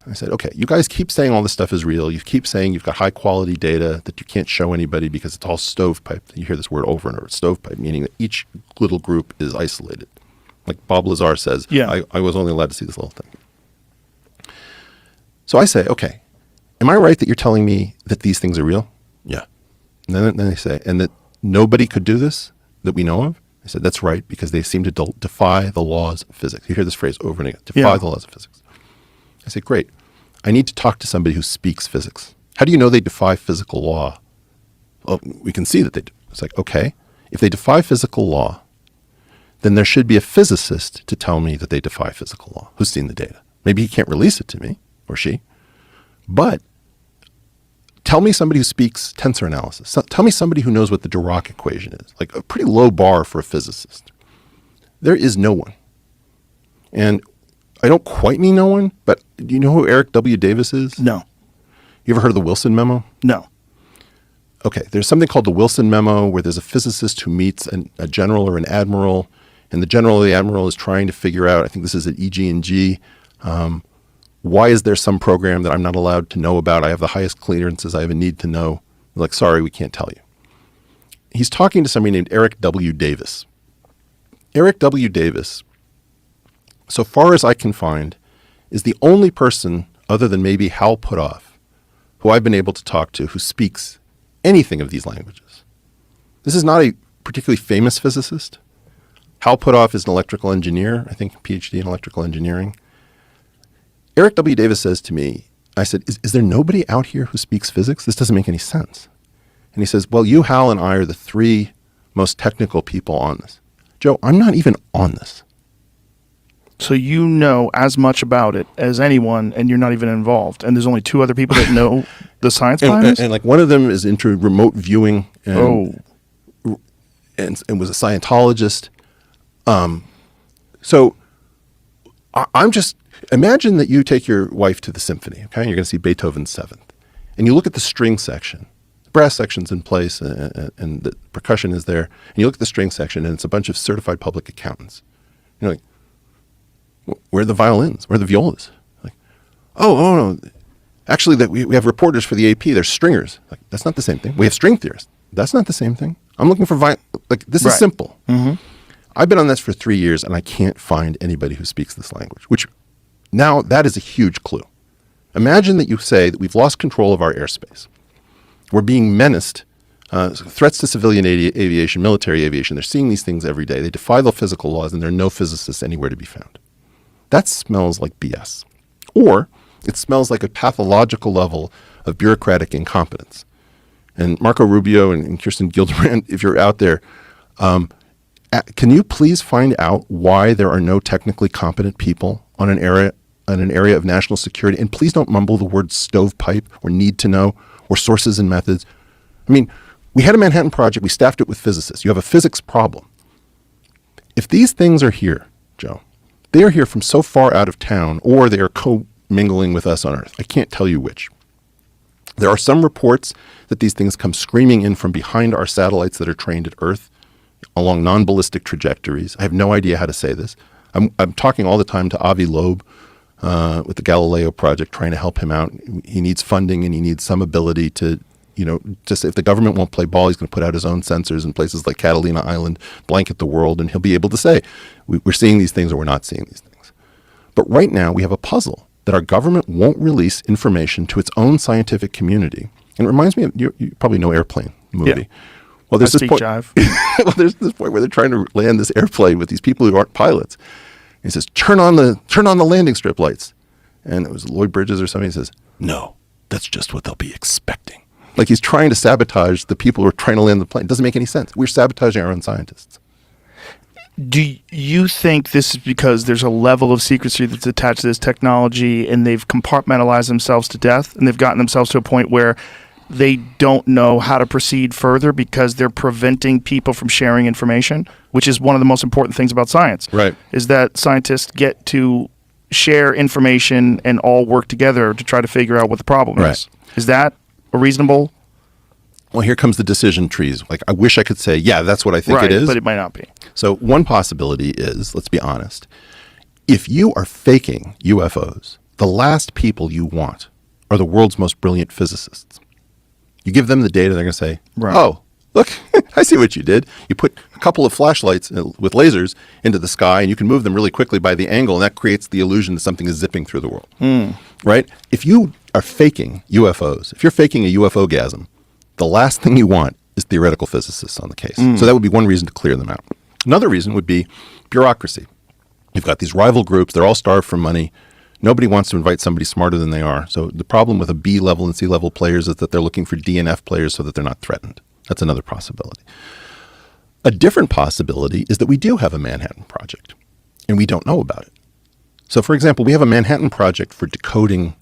I said, okay, you guys keep saying all this stuff is real. You keep saying you've got high quality data that you can't show anybody because it's all stovepipe. You hear this word over and over, stovepipe, meaning that each little group is isolated. Like Bob Lazar says, I was only allowed to see this little thing. So I say, okay, am I right that you're telling me that these things are real? Yeah. And then they say, and that nobody could do this that we know of? I said, that's right, because they seem to defy the laws of physics. You hear this phrase over and again, defy the laws of physics. I said, great. I need to talk to somebody who speaks physics. How do you know they defy physical law? Well, we can see that they do. It's like, okay, if they defy physical law, then there should be a physicist to tell me that they defy physical law, who's seen the data. Maybe he can't release it to me, or she, but tell me somebody who speaks tensor analysis. Tell me somebody who knows what the Dirac equation is, like a pretty low bar for a physicist. There is no one. And I don't quite mean no one, but do you know who Eric W. Davis is? No. You ever heard of the Wilson memo? No. Okay, there's something called the Wilson memo where there's a physicist who meets a general or an admiral, and the general or the admiral is trying to figure out, I think this is at EG&G, why is there some program that I'm not allowed to know about? I have the highest clearances. I have a need to know. They're like, sorry, we can't tell you. He's talking to somebody named Eric W. Davis. Eric W. Davis, so far as I can find, is the only person other than maybe Hal Puthoff who I've been able to talk to who speaks anything of these languages. This is not a particularly famous physicist. Hal Puthoff is an electrical engineer, I think PhD in electrical engineering. Eric W. Davis says to me, I said, is there nobody out here who speaks physics? This doesn't make any sense. And he says, well, you, Hal, and I are the three most technical people on this. Joe, I'm not even on this. So you know as much about it as anyone, and you're not even involved. And there's only two other people that know the science behind this? And like one of them is into remote viewing and was a Scientologist. So I'm just, imagine that you take your wife to the symphony, okay? You're going to see Beethoven's Seventh. And you look at the string section. The brass section's in place and the percussion is there. And you look at the string section and it's a bunch of certified public accountants. You're like, where are the violins? Where are the violas? Like, oh no. Actually, we have reporters for the AP. They're stringers. Like, that's not the same thing. We have string theorists. That's not the same thing. I'm looking for this is simple. Mm-hmm. I've been on this for 3 years and I can't find anybody who speaks this language, which now that is a huge clue. Imagine that you say that we've lost control of our airspace. We're being menaced. Threats to civilian aviation, military aviation, they're seeing these things every day. They defy the physical laws and there are no physicists anywhere to be found. That smells like BS. Or it smells like a pathological level of bureaucratic incompetence. And Marco Rubio and Kirsten Gillibrand, if you're out there, can you please find out why there are no technically competent people on an area of national security? And please don't mumble the word stovepipe or need to know or sources and methods. I mean, we had a Manhattan Project. We staffed it with physicists. You have a physics problem. If these things are here, Joe, they are here from so far out of town or they are co-mingling with us on Earth. I can't tell you which. There are some reports that these things come screaming in from behind our satellites that are trained at Earth along non-ballistic trajectories. I have no idea how to say this. I'm talking all the time to Avi Loeb with the Galileo Project, trying to help him out. He needs funding and he needs some ability to, just if the government won't play ball, he's going to put out his own sensors in places like Catalina Island, blanket the world, and he'll be able to say, we're seeing these things or we're not seeing these things. But right now we have a puzzle that our government won't release information to its own scientific community. And it reminds me of, you probably know Airplane, the movie. Yeah. Well, there's this point. There's this point where they're trying to land this airplane with these people who aren't pilots. And he says, "Turn on the landing strip lights," and it was Lloyd Bridges or somebody. He says, "No, that's just what they'll be expecting." Like he's trying to sabotage the people who are trying to land the plane. It doesn't make any sense. We're sabotaging our own scientists. Do you think this is because there's a level of secrecy that's attached to this technology, and they've compartmentalized themselves to death, and they've gotten themselves to a point where they don't know how to proceed further because they're preventing people from sharing information, which is one of the most important things about science. Right. Is that scientists get to share information and all work together to try to figure out what the problem is. Is that a reasonable? Well, here comes the decision trees. Like, I wish I could say, yeah, that's what I think it is. But it might not be. So one possibility is, let's be honest, if you are faking UFOs the last people you want are the world's most brilliant physicists. You give them the data, they're going to say, Right. oh, look, I see what you did. You put a couple of flashlights with lasers into the sky, and you can move them really quickly by the angle, and that creates the illusion that something is zipping through the world. Right? If you are faking UFOs, if you're faking a UFO-gasm, the last thing you want is theoretical physicists on the case. So that would be one reason to clear them out. Another reason would be bureaucracy. You've got these rival groups. They're all starved for money. Nobody wants to invite somebody smarter than they are. So the problem with a B level and C level players is that they're looking for D and F players so that they're not threatened. That's another possibility. A different possibility is that we do have a Manhattan Project and we don't know about it. So for example, we have a Manhattan Project for decoding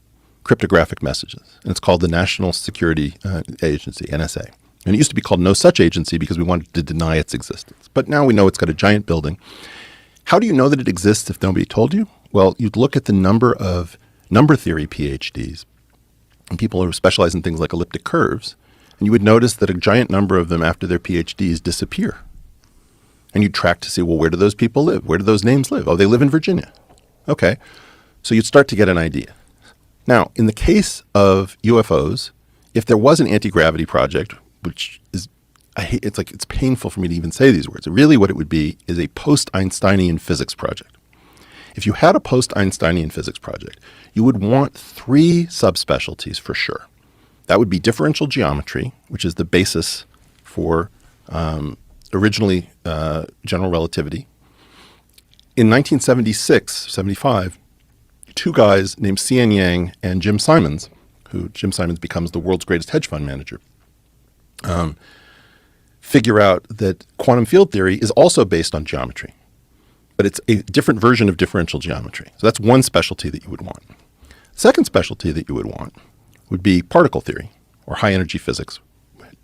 cryptographic messages, and it's called the National Security Agency, NSA. And it used to be called No Such Agency because we wanted to deny its existence. But now we know it's got a giant building. How do you know that it exists if nobody told you? Well, you'd look at the number of number theory PhDs and people who specialize in things like elliptic curves, and you would notice that a giant number of them after their PhDs disappear. And you'd track to see, well, where do those people live? Where do those names live? Oh, they live in Virginia. Okay. So you'd start to get an idea. Now, in the case of UFOs, if there was an anti-gravity project, which is, it's painful for me to even say these words. Really what it would be is a post-Einsteinian physics project. If you had a post-Einsteinian physics project, you would want 3 subspecialties for sure. That would be differential geometry, which is the basis for originally general relativity. In 1976, 75, 2 guys named C.N. Yang and Jim Simons, who Jim Simons becomes the world's greatest hedge fund manager, figure out that quantum field theory is also based on geometry, but it's a different version of differential geometry. So that's one specialty that you would want. Second specialty that you would want would be particle theory or high energy physics,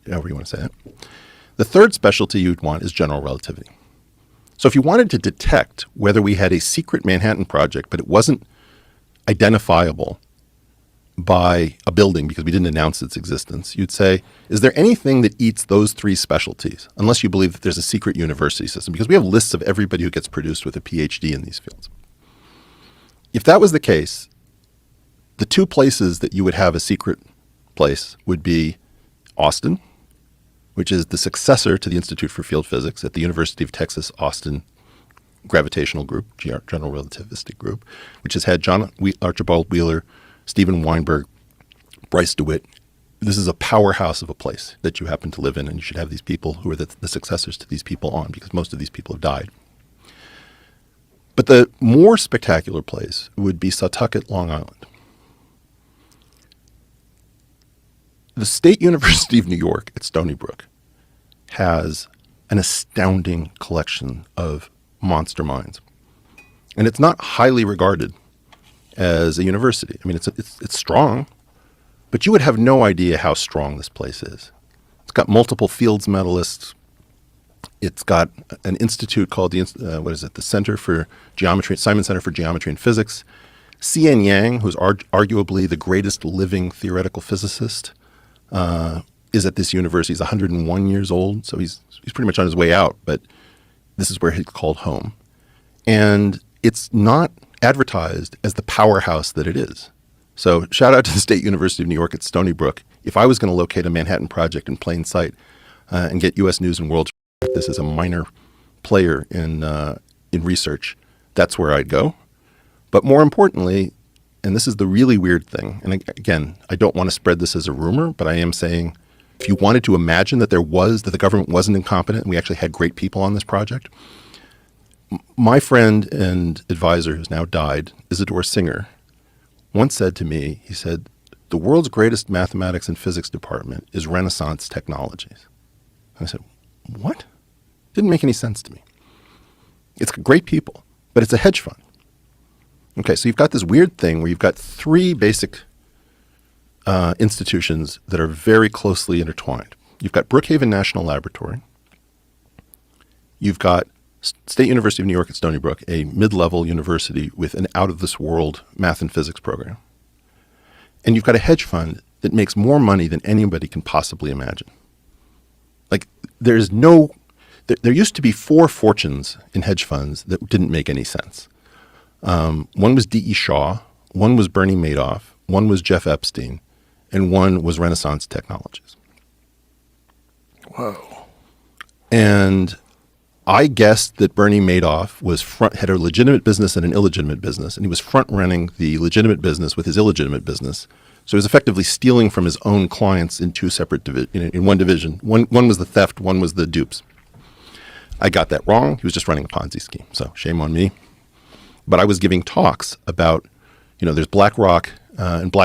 however you want to say it. The third specialty you'd want is general relativity. So if you wanted to detect whether we had a secret Manhattan Project, but it wasn't identifiable by a building because we didn't announce its existence, you'd say, is there anything that eats those 3 specialties, unless you believe that there's a secret university system? Because we have lists of everybody who gets produced with a PhD in these fields. If that was the case, the 2 places that you would have a secret place would be Austin, which is the successor to the Institute for Field Physics at the University of Texas Austin Gravitational Group, General Relativistic Group, which has had Archibald Wheeler, Steven Weinberg, Bryce DeWitt. This is a powerhouse of a place that you happen to live in, and you should have these people who are the successors to these people on, because most of these people have died. But the more spectacular place would be Setauket, Long Island. The State University of New York at Stony Brook has an astounding collection of monster mines. And it's not highly regarded as a university. I mean, it's strong, but you would have no idea how strong this place is. It's got multiple Fields medalists. It's got an institute called the Center for Geometry, Simon Center for Geometry and Physics. C.N. Yang, who's arguably the greatest living theoretical physicist, is at this university. He's 101 years old, so he's pretty much on his way out, but this is where he's called home. And it's not advertised as the powerhouse that it is. So shout out to the State University of New York at Stony Brook. If I was going to locate a Manhattan Project in plain sight and get U.S. News and World, this is a minor player in research, that's where I'd go. But more importantly, and this is the really weird thing, and again, I don't want to spread this as a rumor, but I am saying if you wanted to imagine that the government wasn't incompetent and we actually had great people on this project, my friend and advisor who's now died, Isidore Singer, once said to me, he said, the world's greatest mathematics and physics department is Renaissance Technologies. And I said, what? Didn't make any sense to me. It's great people, but it's a hedge fund. Okay, so you've got this weird thing where you've got 3 basic institutions that are very closely intertwined. You've got Brookhaven National Laboratory. You've got State University of New York at Stony Brook, a mid-level university with an out-of-this-world math and physics program. And you've got a hedge fund that makes more money than anybody can possibly imagine. Like, there used to be 4 fortunes in hedge funds that didn't make any sense. One was D.E. Shaw, one was Bernie Madoff, one was Jeff Epstein, and one was Renaissance Technologies. Whoa. And I guessed that Bernie Madoff had a legitimate business and an illegitimate business, and he was front running the legitimate business with his illegitimate business. So he was effectively stealing from his own clients in two separate in one division. One was the theft, one was the dupes. I got that wrong. He was just running a Ponzi scheme. So shame on me. But I was giving talks about, there's BlackRock and